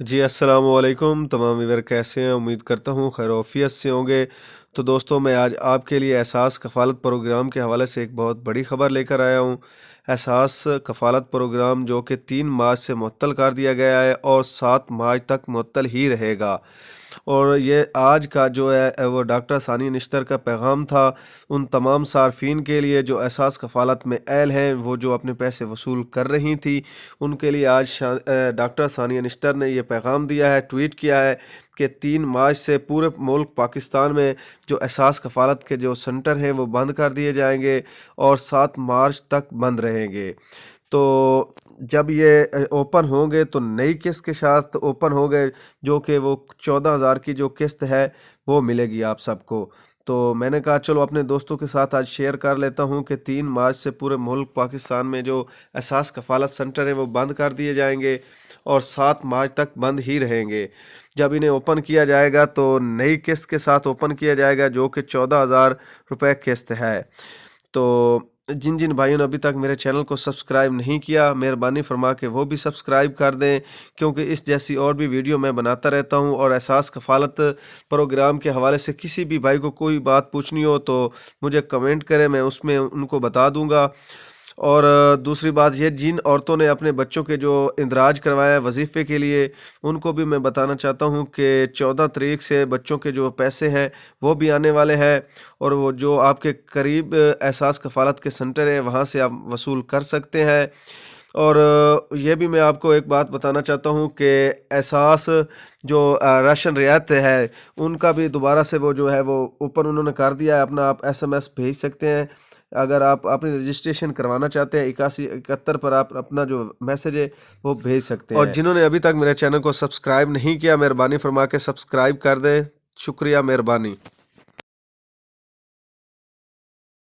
جی अस्सलाम वालेकुम तमाम व्यूअर कैसे हैं। उम्मीद करता हूँ खैर आफियत से होंगे। तो दोस्तों मैं आज आपके लिए एहसास कफ़ालत प्रोग्राम के हवाले से एक बहुत बड़ी ख़बर लेकर आया हूँ। एहसास कफ़ालत प्रोग्राम जो कि 3 मार्च से मुअत्तल कर दिया गया है और 7 मार्च तक मुअत्तल ही रहेगा। और ये आज का जो है वो डॉक्टर सानिया निश्तर का पैगाम था उन तमाम सार्फिन के लिए जो एहसास कफ़ालत में अहल हैं, वो जो अपने पैसे वसूल कर रही थी, उनके लिए आज डॉक्टर सानिया निश्तर ने ये पैगाम दिया है, ट्वीट किया है कि 3 मार्च से पूरे मुल्क पाकिस्तान में जो एहसास कफ़ालत के जो सेंटर हैं वो बंद कर दिए जाएंगे और 7 मार्च तक बंद रहेंगे। तो जब ये ओपन होंगे तो नई किस्त के साथ ओपन हो गए, जो कि वो 14,000 की जो किस्त है वो मिलेगी आप सबको। तो मैंने कहा चलो अपने दोस्तों के साथ आज शेयर कर लेता हूं कि 3 मार्च से पूरे मुल्क पाकिस्तान में जो एहसास कफ़ालत सेंटर हैं वो बंद कर दिए जाएंगे और 7 मार्च तक बंद ही रहेंगे। जब इन्हें ओपन किया जाएगा तो नई किस्त के साथ ओपन किया जाएगा जो कि 14,000 रुपये किस्त है। तो जिन जिन भाइयों ने अभी तक मेरे चैनल को सब्सक्राइब नहीं किया, मेहरबानी फरमा के वो भी सब्सक्राइब कर दें, क्योंकि इस जैसी और भी वीडियो मैं बनाता रहता हूं। और एहसास कफ़ालत प्रोग्राम के हवाले से किसी भी भाई को कोई बात पूछनी हो तो मुझे कमेंट करें, मैं उसमें उनको बता दूंगा। और दूसरी बात ये, जिन औरतों ने अपने बच्चों के जो इंदराज करवाया है वजीफ़े के लिए, उनको भी मैं बताना चाहता हूँ कि 14 तारीख से बच्चों के जो पैसे हैं वो भी आने वाले हैं और वो जो आपके करीब एहसास कफ़ालत के सेंटर है वहाँ से आप वसूल कर सकते हैं। और ये भी मैं आपको एक बात बताना चाहता हूँ कि एहसास जो राशन रियायत है उनका भी दोबारा से वो जो है वो ओपन उन्होंने कर दिया है, अपना आप SMS भेज सकते हैं। अगर आप अपनी रजिस्ट्रेशन करवाना चाहते हैं 8171 पर आप अपना जो मैसेज है वो भेज सकते हैं। और जिन्होंने अभी तक मेरे चैनल को सब्सक्राइब नहीं किया, मेहरबानी फरमा के सब्सक्राइब कर दें। शुक्रिया, मेहरबानी।